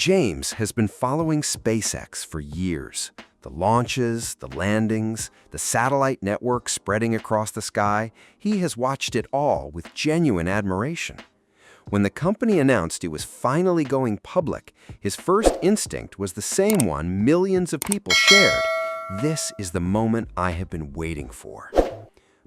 James has been following SpaceX for years. The launches, the landings, the satellite network spreading across the sky, he has watched it all with genuine admiration. When the company announced it was finally going public, his first instinct was the same one millions of people shared. This is the moment I have been waiting for.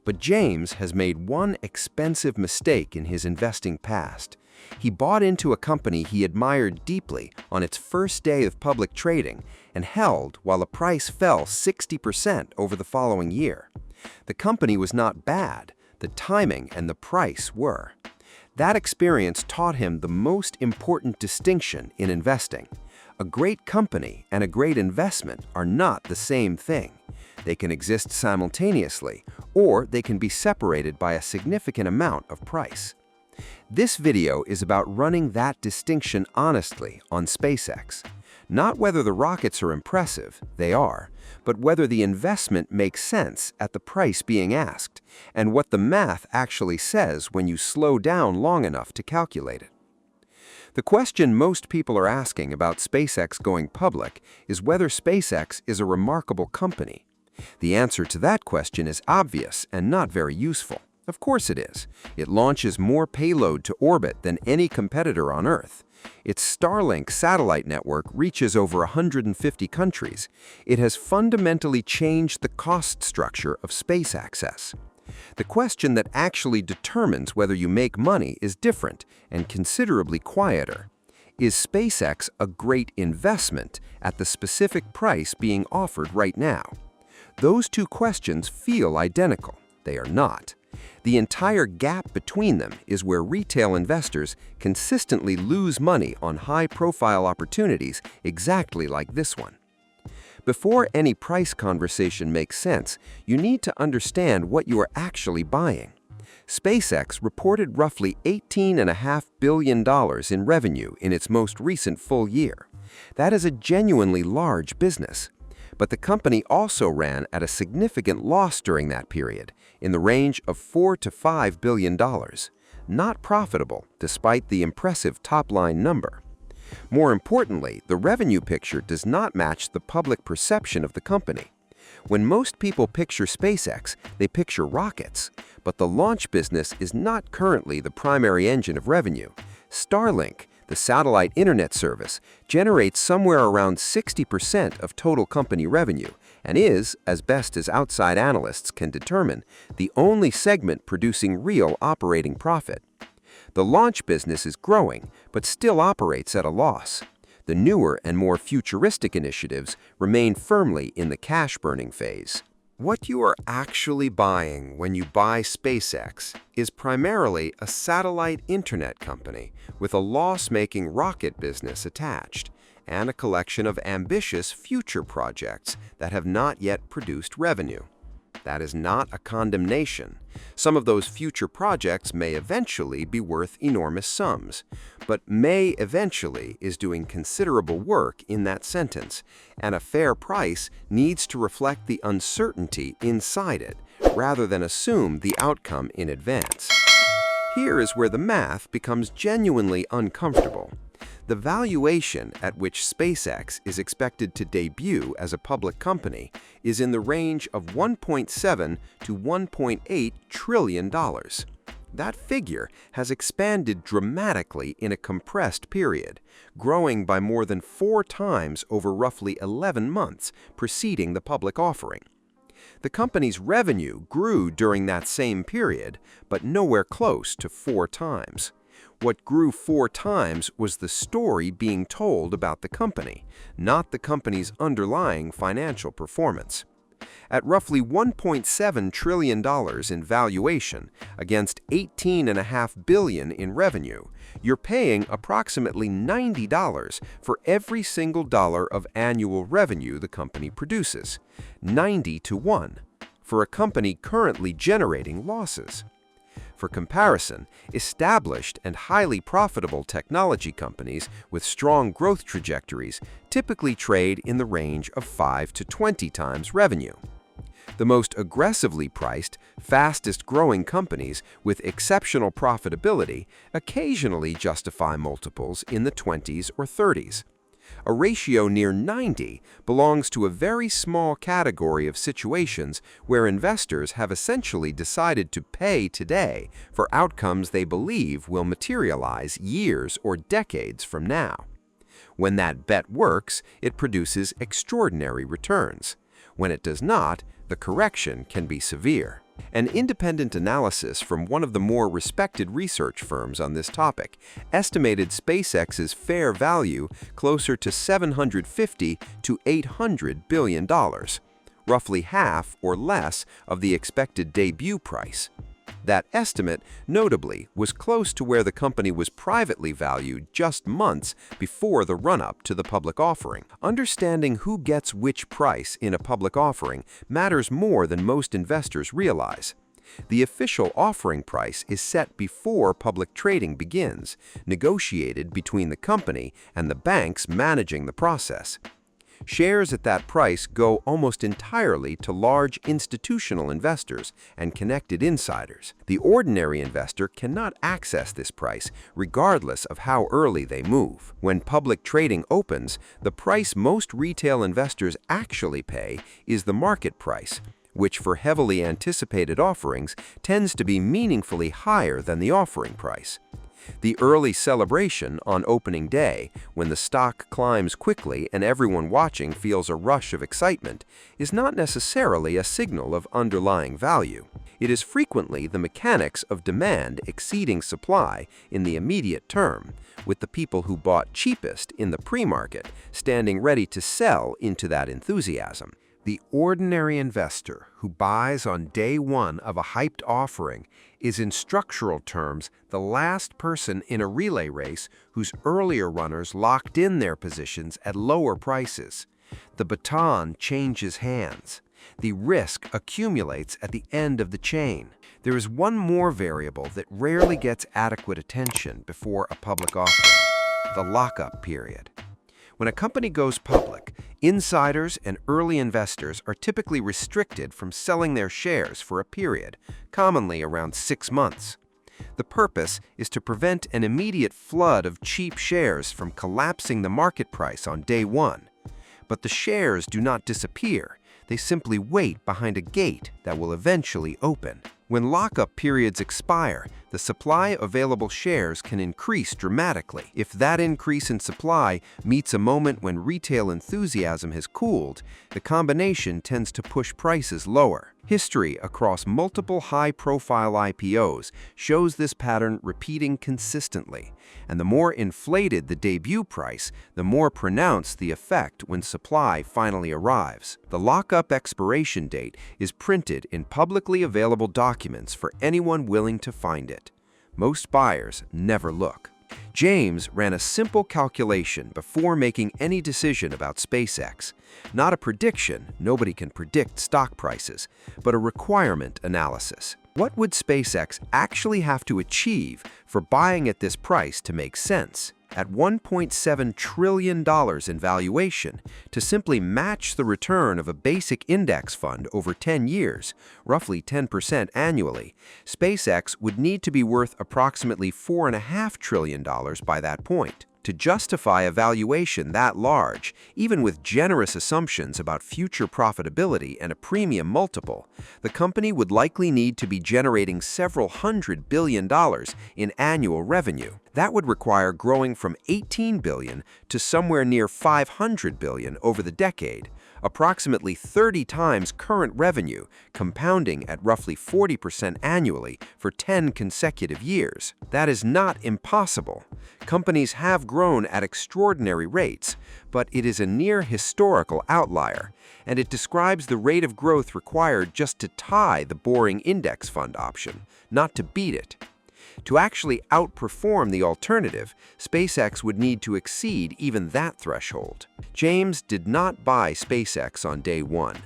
But James has made one expensive mistake in his investing past. He bought into a company he admired deeply on its first day of public trading and held while the price fell 60% over the following year. The company was not bad, the timing and the price were. That experience taught him the most important distinction in investing. A great company and a great investment are not the same thing. They can exist simultaneously, or they can be separated by a significant amount of price. This video is about running that distinction honestly on SpaceX. Not whether the rockets are impressive, they are, but whether the investment makes sense at the price being asked, and what the math actually says when you slow down long enough to calculate it. The question most people are asking about SpaceX going public is whether SpaceX is a remarkable company. The answer to that question is obvious and not very useful. Of course it is. It launches more payload to orbit than any competitor on Earth. Its Starlink satellite network reaches over 150 countries. It has fundamentally changed the cost structure of space access. The question that actually determines whether you make money is different and considerably quieter. Is SpaceX a great investment at the specific price being offered right now? Those two questions feel identical. They are not. The entire gap between them is where retail investors consistently lose money on high-profile opportunities exactly like this one. Before any price conversation makes sense, you need to understand what you are actually buying. SpaceX reported roughly $18.5 billion in revenue in its most recent full year. That is a genuinely large business. But the company also ran at a significant loss during that period, in the range of $4 to $5 billion. Not profitable, despite the impressive top-line number. More importantly, the revenue picture does not match the public perception of the company. When most people picture SpaceX, they picture rockets. But the launch business is not currently the primary engine of revenue. Starlink, the satellite internet service, generates somewhere around 60% of total company revenue and is, as best as outside analysts can determine, the only segment producing real operating profit. The launch business is growing, but still operates at a loss. The newer and more futuristic initiatives remain firmly in the cash-burning phase. What you are actually buying when you buy SpaceX is primarily a satellite internet company with a loss-making rocket business attached and a collection of ambitious future projects that have not yet produced revenue. That is not a condemnation. Some of those future projects may eventually be worth enormous sums, but "may eventually" is doing considerable work in that sentence, and a fair price needs to reflect the uncertainty inside it, rather than assume the outcome in advance. Here is where the math becomes genuinely uncomfortable. The valuation at which SpaceX is expected to debut as a public company is in the range of $1.7 to $1.8 trillion. That figure has expanded dramatically in a compressed period, growing by more than 4 times over roughly 11 months preceding the public offering. The company's revenue grew during that same period, but nowhere close to 4 times. What grew 4 times was the story being told about the company, not the company's underlying financial performance. At roughly $1.7 trillion in valuation against $18.5 billion in revenue, you're paying approximately $90 for every single dollar of annual revenue the company produces, 90 to 1, for a company currently generating losses. For comparison, established and highly profitable technology companies with strong growth trajectories typically trade in the range of 5 to 20 times revenue. The most aggressively priced, fastest-growing companies with exceptional profitability occasionally justify multiples in the 20s or 30s. A ratio near 90 belongs to a very small category of situations where investors have essentially decided to pay today for outcomes they believe will materialize years or decades from now. When that bet works, it produces extraordinary returns. When it does not, the correction can be severe. An independent analysis from one of the more respected research firms on this topic estimated SpaceX's fair value closer to $750 to $800 billion, roughly half or less of the expected debut price. That estimate, notably, was close to where the company was privately valued just months before the run-up to the public offering. Understanding who gets which price in a public offering matters more than most investors realize. The official offering price is set before public trading begins, negotiated between the company and the banks managing the process. Shares at that price go almost entirely to large institutional investors and connected insiders. The ordinary investor cannot access this price regardless of how early they move. When public trading opens, the price most retail investors actually pay is the market price, which for heavily anticipated offerings tends to be meaningfully higher than the offering price. The early celebration on opening day, when the stock climbs quickly and everyone watching feels a rush of excitement, is not necessarily a signal of underlying value. It is frequently the mechanics of demand exceeding supply in the immediate term, with the people who bought cheapest in the pre-market standing ready to sell into that enthusiasm. The ordinary investor who buys on day one of a hyped offering is in structural terms the last person in a relay race whose earlier runners locked in their positions at lower prices. The baton changes hands. The risk accumulates at the end of the chain. There is one more variable that rarely gets adequate attention before a public offering: the lockup period. When a company goes public, insiders and early investors are typically restricted from selling their shares for a period, commonly around 6 months. The purpose is to prevent an immediate flood of cheap shares from collapsing the market price on day one. But the shares do not disappear. They simply wait behind a gate that will eventually open. When lockup periods expire, the supply of available shares can increase dramatically. If that increase in supply meets a moment when retail enthusiasm has cooled, the combination tends to push prices lower. History across multiple high-profile IPOs shows this pattern repeating consistently, and the more inflated the debut price, the more pronounced the effect when supply finally arrives. The lockup expiration date is printed in publicly available documents for anyone willing to find it. Most buyers never look. James ran a simple calculation before making any decision about SpaceX. Not a prediction, nobody can predict stock prices, but a requirement analysis. What would SpaceX actually have to achieve for buying at this price to make sense? At $1.7 trillion in valuation, to simply match the return of a basic index fund over 10 years, roughly 10% annually, SpaceX would need to be worth approximately $4.5 trillion by that point. To justify a valuation that large, even with generous assumptions about future profitability and a premium multiple, the company would likely need to be generating several $100 billion in annual revenue. That would require growing from $18 billion to somewhere near $500 billion over the decade, approximately 30 times current revenue, compounding at roughly 40% annually for 10 consecutive years. That is not impossible. Companies have grown at extraordinary rates, but it is a near historical outlier, and it describes the rate of growth required just to tie the boring index fund option, not to beat it. To actually outperform the alternative, SpaceX would need to exceed even that threshold. James did not buy SpaceX on day one,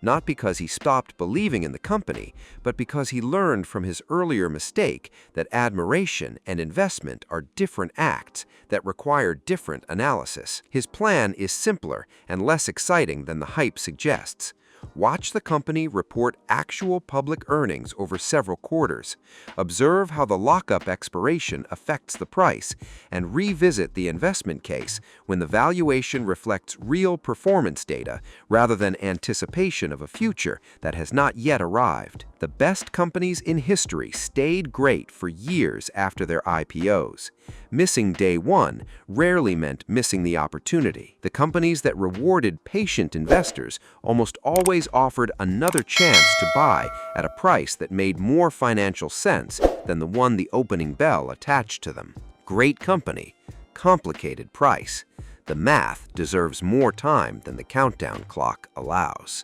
not because he stopped believing in the company, but because he learned from his earlier mistake that admiration and investment are different acts that require different analysis. His plan is simpler and less exciting than the hype suggests. Watch the company report actual public earnings over several quarters. Observe how the lockup expiration affects the price, and revisit the investment case when the valuation reflects real performance data rather than anticipation of a future that has not yet arrived. The best companies in history stayed great for years after their IPOs. Missing day one rarely meant missing the opportunity. The companies that rewarded patient investors almost always offered another chance to buy at a price that made more financial sense than the one the opening bell attached to them. Great company, complicated price. The math deserves more time than the countdown clock allows.